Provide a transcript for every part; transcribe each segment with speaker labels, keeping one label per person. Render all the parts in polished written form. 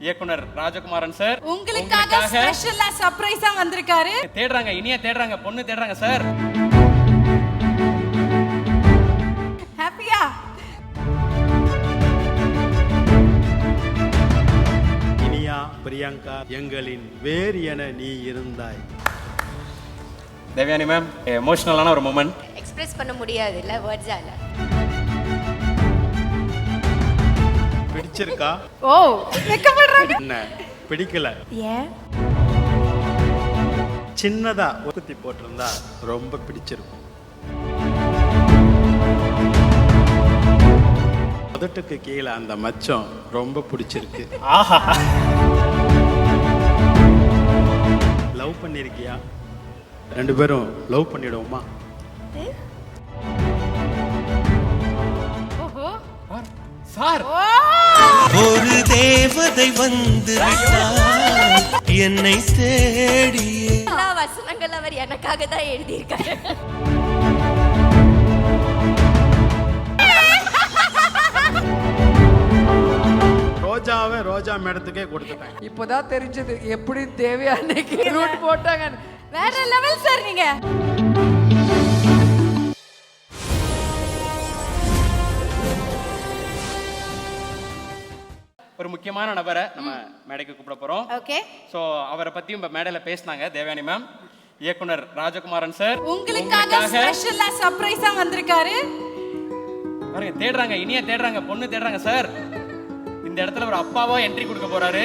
Speaker 1: இயக்குனர் ராஜகுமாரன் சார்
Speaker 2: உங்களுக்காக ஸ்பெஷலா சர்ப்ரைஸா வந்திருக்காரு.
Speaker 1: தேடுறாங்க, இனியா தேடுறாங்க, பொண்ணு தேடுறாங்க சார்.
Speaker 2: ஹாப்பியா?
Speaker 3: இனியா, பிரியங்கா, எங்களின் வேர் என நீ இருந்தாய்.
Speaker 1: தேவயானி மேம், எமோஷனலான ஒரு மொமெண்ட்.
Speaker 4: எக்ஸ்பிரஸ் பண்ண முடியாது இல்ல வேர்ட்ஸால.
Speaker 3: பிடிச்சிருக்கா?
Speaker 2: ஓ, வெக்கப்படுறாங்க.
Speaker 3: என்ன பிடிக்கல?
Speaker 4: ஏன்?
Speaker 3: சின்னதா ஒருத்தி போட்டிருந்தா ரொம்ப பிடிச்சிருக்கும். முதட்டுக்கு கீழே அந்த மச்சம் ரொம்ப பிடிச்சிருக்கு.
Speaker 1: ஆஹா,
Speaker 3: லவ் பண்ணிருக்கியா? ரெண்டு பேரும் லவ் பண்ணிடுவோமா?
Speaker 2: ஓஹோ
Speaker 1: சார்.
Speaker 5: ஒரு தேவதை வந்து விட்டார் என்னை தேடியே.
Speaker 4: எல்லா வசனங்கள் அவர் எனக்காக தான் எழுதியிருக்காரு.
Speaker 3: ரோஜாவை ரோஜா மேடத்துக்கே கொடுத்துட்டேன்.
Speaker 6: இப்போதான் தெரிஞ்சது எப்படி தேவையானைக்கு ரூட் போட்டாங்க.
Speaker 2: வேற லெவல் சார் நீங்க.
Speaker 1: ஒரு முக்கியமான நபரை நம்ம மேடைக்கு கூப்பிட போறோம்.
Speaker 2: ஓகே.
Speaker 1: சோ அவரை பத்தியும் இப்ப மேடையில பேசினாங்க தேவயானி மேம். இயக்குனர் ராஜகுமாரன் சார்
Speaker 2: உங்களுக்காக ஸ்பெஷலா சர்ப்ரைஸா வந்திருக்காரு.
Speaker 1: பாருங்க, தேடுறாங்க, இனியா தேடுறாங்க, பொண்ணு தேடுறாங்க சார். இந்த இடத்துல ஒரு அப்பாவா என்ட்ரி கொடுக்க போறாரு.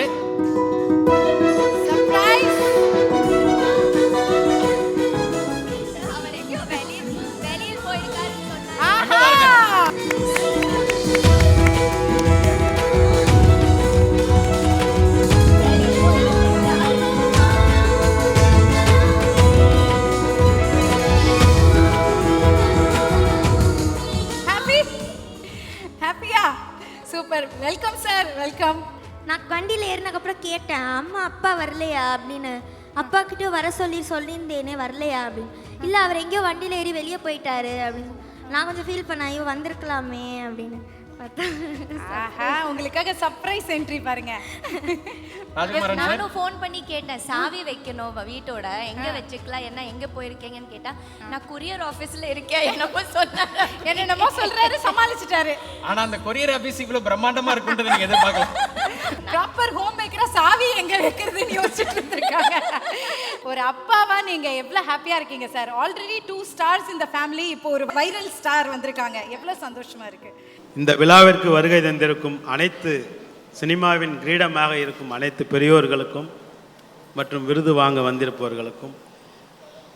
Speaker 2: சர்ப்ரைஸ்.
Speaker 4: அவர் எங்கேயோ வெளியில் போயிருக்காருன்னு சொன்னாங்க.
Speaker 2: ஆஹா. ஹாப்பியா? சூப்பர். Welcome sir, welcome.
Speaker 7: நான் வண்டியில் ஏறினதுக்கப்புறம் கேட்டேன், அம்மா அப்பா வரலையா அப்படின்னு. அப்பா கிட்ட வர சொல்லியிருந்தேனே வரலையா அப்படின்னு. இல்லை, அவர் எங்கேயோ வண்டியில் ஏறி வெளியே போயிட்டாரு அப்படின்னு. நான் கொஞ்சம் ஃபீல் பண்ணேன், ஐயோ வந்திருக்கலாமே அப்படின்னு பார்த்தா.
Speaker 2: ஆஹா, உங்களுக்காக சர்ப்ரைஸ் என்ட்ரி பாருங்க.
Speaker 1: ராஜகுமாரன் சார்,
Speaker 4: நானும் ஃபோன் பண்ணி கேட்டேன், சாவி வைக்கணும் வீட்டோட, எங்க வச்சுக்கலாம், என்ன எங்க போயிருக்கீங்கன்னு கேட்டா, நான் கொரியர் ஆபீஸ்ல இருக்கேன் என்னமோ சொன்னாரு.
Speaker 2: என்னென்னமோ சொல்றாரு, சமாளிச்சிட்டாரு.
Speaker 1: ஆனா அந்த கொரியர் ஆபீஸ் இவ்வளவு பிரம்மாண்டமா இருக்குன்றது நீங்க எதிர்பார்க்கல.
Speaker 2: ப்ராப்பர் ஹோம் மேக்கரா சாவி எங்க வைக்கிறதுன்னு யோசிச்சுட்டு இருந்திருக்காங்க. ஒரு அப்பாவா நீங்க எவ்வளவு ஹாப்பியா இருக்கீங்க சார்? ஆல்ரெடி 2 ஸ்டார்ஸ் இந்த ஃபேமிலி, இப்போ ஒரு வைரல் ஸ்டார் வந்திருக்காங்க. எவ்வளவு சந்தோஷமா இருக்கு.
Speaker 3: இந்த விழாவிற்கு வருகை தந்திருக்கும் அனைத்து சினிமாவின் கிரீடமாக இருக்கும் அனைத்து பெரியோர்களுக்கும் மற்றும் விருது வாங்க வந்திருப்பவர்களுக்கும்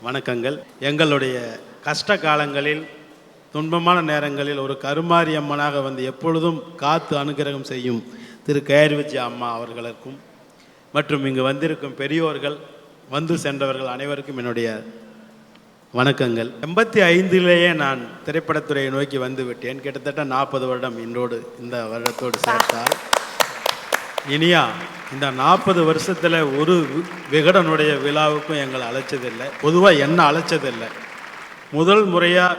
Speaker 3: வணக்கங்கள். எங்களுடைய கஷ்ட காலங்களில், துன்பமான நேரங்களில் ஒரு கருமாரி அம்மனாக வந்து எப்பொழுதும் காத்து அனுகிரகம் செய்யும் திரு கேஆர்விஜி அம்மா அவர்களுக்கும் மற்றும் இங்கு வந்திருக்கும் பெரியோர்கள், வந்து சென்றவர்கள் அனைவருக்கும் என்னுடைய வணக்கங்கள். 85லேயே நான் திரைப்படத்துறையை நோக்கி வந்து விட்டேன். கிட்டத்தட்ட 40 வருடம் இன்றோடு, இந்த வருடத்தோடு சேர்த்தால். இனியா, இந்த 40 வருஷத்தில் ஒரு விகடனுடைய விழாவுக்கும் எங்களை அழைச்சதில்லை. பொதுவாக என்ன அழைச்சதில்லை. முதல் முறையாக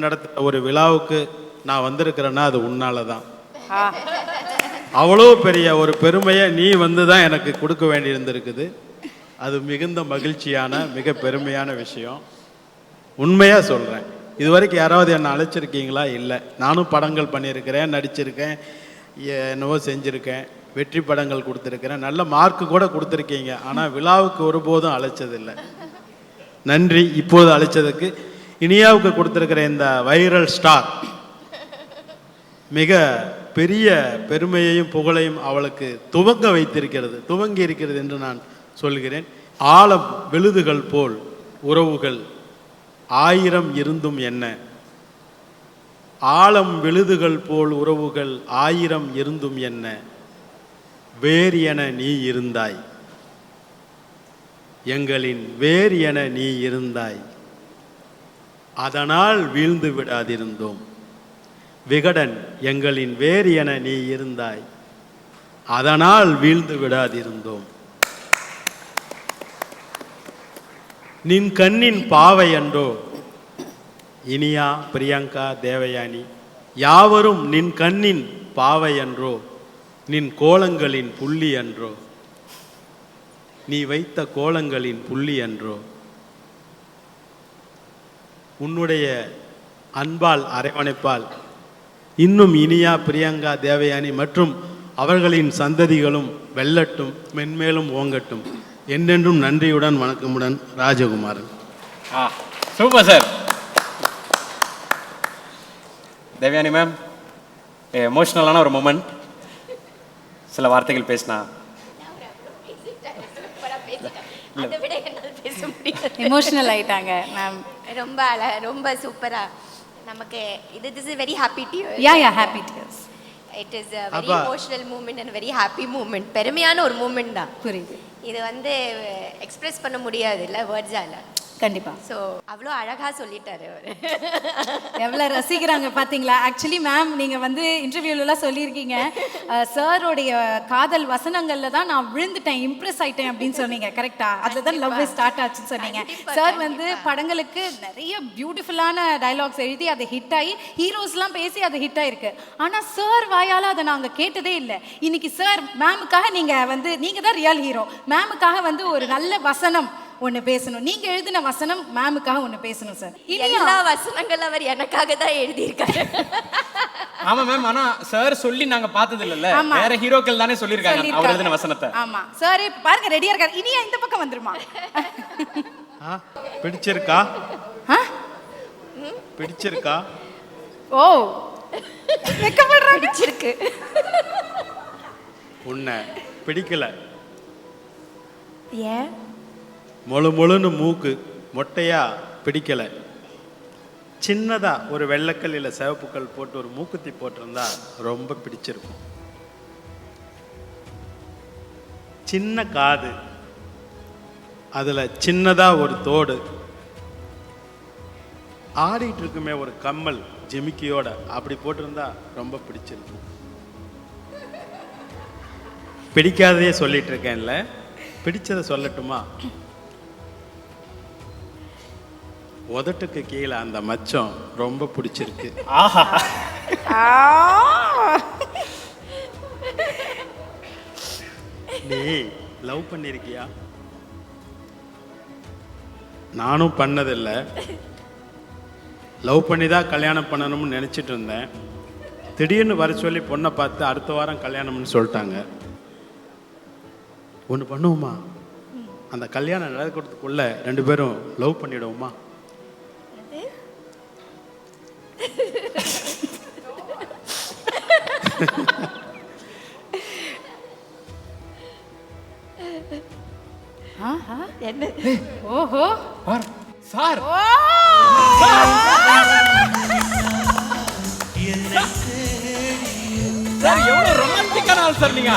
Speaker 3: நடத்த ஒரு விழாவுக்கு நான் வந்திருக்கிறேன்னா அது உன்னால தான். அவ்வளோ பெரிய ஒரு பெருமையை நீ வந்து தான் எனக்கு கொடுக்க வேண்டியிருந்திருக்குது. அது மிகுந்த மகிழ்ச்சியான, மிக பெருமையான விஷயம். உண்மையாக சொல்கிறேன். இது வரைக்கும் யாராவது என்னை அழைச்சிருக்கீங்களா? இல்லை. நானும் படங்கள் பண்ணியிருக்கிறேன், நடிச்சிருக்கேன், என்னவோ செஞ்சுருக்கேன், வெற்றி படங்கள் கொடுத்துருக்கிறேன், நல்ல மார்க்கு கூட கொடுத்துருக்கீங்க. ஆனால் விழாவுக்கு ஒருபோதும் அழைச்சதில்லை. நன்றி இப்போது அழைச்சதுக்கு. இனியாவுக்கு கொடுத்துருக்கிற இந்த வைரல் ஸ்டார் மிக பெரிய பெருமையையும் புகழையும் அவளுக்கு துவங்கி இருக்கிறது என்று நான் சொல்கிறேன். ஆழம் விழுதுகள் போல் உறவுகள் 1000 இருந்தும் என்ன, ஆழம் விழுதுகள் போல் உறவுகள் 1000 இருந்தும் என்ன, வேர் என நீ இருந்தாய், எங்களின் வேர் என நீ இருந்தாய், அதனால் வீழ்ந்து விடாதிருந்தோம். விகடன், எங்களின் வேர் என நீ இருந்தாய், அதனால் வீழ்ந்து விடாதிருந்தோம். நின் கண்ணின் பாவை என்றோ இனியா, பிரியங்கா, தேவயானி யாவரும் நின் கண்ணின் பாவை என்றோ நின் கோலங்களின் புள்ளி அன்றோ, நீ வைத்த கோலங்களின் புள்ளி அன்றோ, உன்னுடைய அன்பால் அரவணைப்பால் இன்னும் இனியா, பிரியங்கா, தேவயானி மற்றும் அவர்களின் சந்ததிகளும் வெல்லட்டும், மென்மேலும் ஓங்கட்டும். என்றென்றும் நன்றியுடன் வணக்கமுடன் Rajakumaran.
Speaker 1: Super sir. Devayani ma'am, எமோஷ்னலான ஒரு மொமெண்ட், சில வார்த்தைகள் பேசினா.
Speaker 2: எமோஷனல் ஆயிட்டாங்க மேம்.
Speaker 4: ரொம்ப ரொம்ப சூப்பரா நமக்கு இது this is very happy to
Speaker 2: ya happy tears.
Speaker 4: It is a very emotional moment and very happy moment. பெருமையான ஒரு மூமெண்ட் தான்.
Speaker 2: புரியுது.
Speaker 4: இது வந்து எக்ஸ்பிரஸ் பண்ண முடியாது இல்ல வேர்ட்ஸால.
Speaker 2: கண்டிப்பா.
Speaker 4: ஸோ அவ்வளோ அழகா சொல்லிட்டாரு அவரு.
Speaker 2: எவ்வளோ ரசிக்கிறாங்க பார்த்தீங்களா? ஆக்சுவலி மேம் நீங்கள் வந்து இன்டர்வியூலலாம் சொல்லியிருக்கீங்க, சாரோடைய காதல் வசனங்களில் தான் நான் விழுந்துட்டேன், இம்ப்ரெஸ் ஆயிட்டேன் அப்படின்னு சொன்னீங்க. கரெக்டா? அதில் தான் லவ் ஸ்டார்ட் ஆச்சுன்னு சொன்னீங்க. சார் வந்து படங்களுக்கு நிறைய பியூட்டிஃபுல்லான டைலாக்ஸ் எழுதி அதை ஹிட் ஆகி ஹீரோஸ்லாம் பேசி அது ஹிட் ஆயிருக்கு. ஆனால் சார் வாயால் அதை நாங்கள் கேட்டதே இல்லை. இன்னைக்கு சார் மேமுக்காக நீங்கள் தான் ரியல் ஹீரோ. மேமுக்காக வந்து ஒரு நல்ல வசனம் ஒன்று பேசணும். நீங்க எழுதின வசனம் மேமுக்காக ஒன்று பேசணும் சார்.
Speaker 4: எல்லா வசனங்கள் அவர் எனக்காக தான் எழுதியிருக்காரு.
Speaker 1: ஆமா மேம், ஆனா சார் சொல்லி நாங்க பார்த்தது இல்லல்ல, வேற ஹீரோக்கள் தானே சொல்லிருக்காங்க அவர் எழுதின வசனத்தை.
Speaker 2: ஆமா சார், பாருங்க ரெடியா இருக்காரு. இனியா இந்த பக்கம் வந்துருமா?
Speaker 3: பிடிச்சிருக்கா? பிடிச்சிருக்கா?
Speaker 2: ஓ வெக்கப்படுறாங்க.
Speaker 4: பிடிச்சிருக்கு.
Speaker 3: உன்னை பிடிக்கல.
Speaker 4: ஏன்?
Speaker 3: முழுன்னு மூக்கு மொட்டையா பிடிக்கல. சின்னதா ஒரு வெள்ளைக்கல் இல்லை சிவப்புக்கல் போட்டு ஒரு மூக்குத்தி போட்டிருந்தா ரொம்ப பிடிச்சிருக்கும். சின்ன காது, அதுல சின்னதா ஒரு தோடு, ஆடிட்டு இருக்குமே ஒரு கம்மல் ஜிமிக்கியோட, அப்படி போட்டிருந்தா ரொம்ப பிடிச்சிருக்கும். பிடிக்காததே சொல்லிட்டு இருக்கேன்ல, பிடிச்சதை சொல்லட்டுமா? உதட்டுக்கு கீழே அந்த மச்சம் ரொம்ப பிடிச்சிருக்கு. நீ லவ் பண்ணிருக்கியா? நானும் பண்ணதில்லை. லவ் பண்ணி தான் கல்யாணம் பண்ணணும்னு நினச்சிட்டு இருந்தேன். திடீர்னு வர சொல்லி பொண்ணை பார்த்து அடுத்த வாரம் கல்யாணம்னு சொல்லிட்டாங்க. ஒன்று பண்ணுவோமா? அந்த கல்யாணம் நடக்கிறதுக்குள்ள 2 பேரும் லவ் பண்ணிடுவோமா?
Speaker 4: என்ன?
Speaker 2: ஓஹோ
Speaker 1: சார், சார் எவ்வளவு ரொமான்டிக்கான ஆள் சார் நீங்க.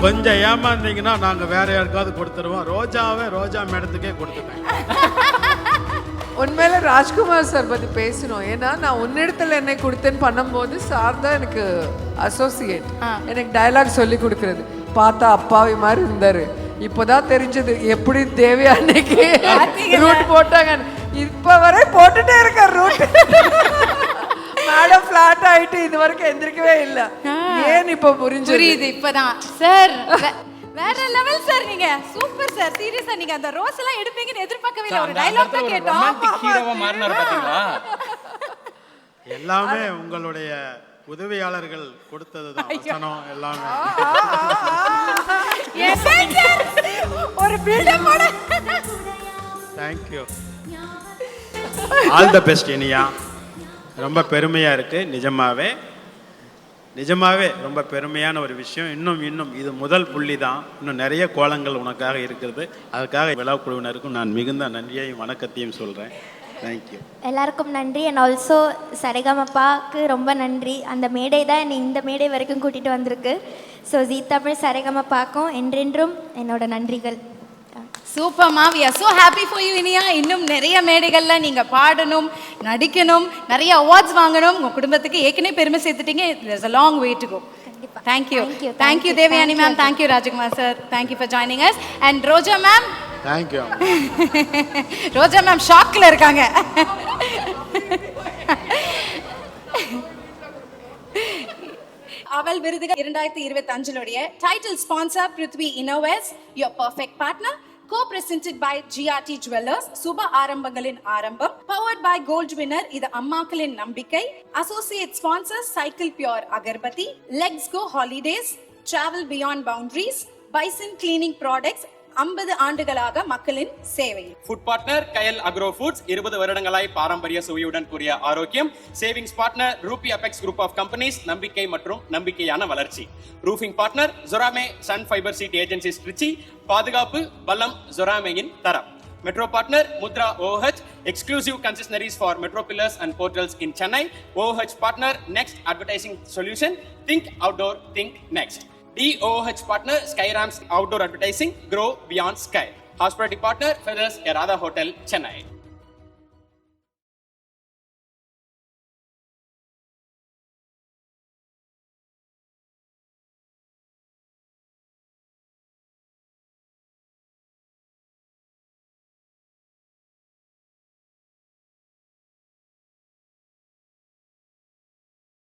Speaker 3: கொஞ்சம் ஏமாந்தீங்கன்னா நாங்க வேற யாருக்காவது கொடுத்துருவோம். ரோஜா மேடத்துக்கே கொடுத்துட்டேன்.
Speaker 6: உண்மையில ராஜ்குமார் சார் பத்தி பேசணும். ஏன்னா நான் உன்னிடத்துல என்னை கொடுத்தேன்னு பண்ணும்போது சார் தான் எனக்கு அசோசியேட், எனக்கு டயலாக் சொல்லி கொடுக்கறது. பார்த்தா அப்பாவி மாதிரி இருந்தாரு. இப்போதான் தெரிஞ்சது எப்படி தேவியா அன்னைக்கு ரூட் போட்டாங்க. இப்ப வரை போட்டுட்டே இருக்காரு ரூட். மேடம் ஃபிளாட் ஆயிட்டு இது வரைக்கும் எந்திரிக்கவே இல்லை. ஏன் இப்ப புரியுது?
Speaker 2: இப்பதான் சார் வேற லெவல் சார். நீங்க சூப்பர் சார். சீரியஸா நீங்க அந்த ரோஸ் எல்லாம் எடுப்பீங்கன்னு எதிர்பார்க்கவே இல்லை. ஒரு டயலாக் தான் கேட்டோம்.
Speaker 1: ரொமான்டிக் ஹீரோவா மாறினாரு பாத்தீங்களா?
Speaker 3: எல்லாமே உங்களுடைய உதவியாளர்கள் கொடுத்ததுதான். வசனம் எல்லாமே.
Speaker 2: ஒரு பில்டப் போட.
Speaker 3: Thank you. All the best Iniya. ரொம்ப பெருமையா இருக்கு. நிஜமாவே ரொம்ப பெருமையான ஒரு விஷயம். இன்னும் இது முதல் புள்ளி தான். இன்னும் நிறைய கோலங்கள் உனக்காக இருக்கிறது. அதுக்காக விழா குழுவினருக்கும் நான் மிகுந்த நன்றியையும் வணக்கத்தையும் சொல்கிறேன். தேங்க்யூ.
Speaker 7: எல்லாருக்கும் நன்றி. அண்ட் ஆல்சோ சரிகமப்பாக்கு ரொம்ப நன்றி. அந்த மேடை தான் என்னை இந்த மேடை வரைக்கும் கூட்டிகிட்டு வந்திருக்கு. ஸோ ஜீ தமிழ் சரிகமப்பாக்கும் என்றென்றும் என்னோட நன்றிகள்.
Speaker 2: சூப்பர் மா, we are so happy for you Iniya. இன்னும் நிறைய மேடைகள்ல நீங்க பாடணும், நடிக்கணும், நிறைய அவார்ட்ஸ் வாங்கணும். உங்க குடும்பத்துக்கு ஏற்கனவே பெருமை சேர்த்துட்டீங்க. there's a long way to go.
Speaker 7: கண்டிப்பா.
Speaker 2: Thank you
Speaker 7: Thank you,
Speaker 2: thank you
Speaker 7: thank you,
Speaker 2: Devayani
Speaker 7: thank
Speaker 2: ma'am,
Speaker 7: you.
Speaker 2: Thank you Rajkumar sir, thank you for joining us. And Roja ma'am,
Speaker 3: thank you.
Speaker 2: Roja ma'am ஷாக்ல இருக்காங்க. அவள் விருதுகள் 2025 title sponsor Prithvi Innovations, your perfect partner. Co-presented by GRT Jewelers, சுப ஆரம்பங்களின் ஆரம்பம். Powered by Gold Winner, இது அம்மாக்களின் நம்பிக்கை. Associate sponsors, Cycle Pure agarbatti, Legs Go Holidays, Travel Beyond Boundaries, Bison Cleaning Products, 50 ஆண்டுகளாக மக்களின் சேவை.
Speaker 1: Food partner Kayal agro foods, 20 வருடங்களாய் பாரம்பரிய சுவையுடன் கூடிய ஆரோக்கியம். Savings partner ruby apex group of companies, நம்பிக்கை மற்றும் நம்பிக்கையான வளர்ச்சி. ரூஃபிங் பார்ட்னர் ஜொராமே sun fibre sheet agencies Trichy, பாதுகாப்பு பலம் ஜொராமேயின் தரம். Metro partner Mudra OH, exclusive concessionaires for metro pillars and portals in Chennai. OH partner next advertising solution, think outdoor think next. DOH partner Skyrams Outdoor Advertising, Grow Beyond Sky. Hospitality partner Feathers Erada Hotel, Chennai.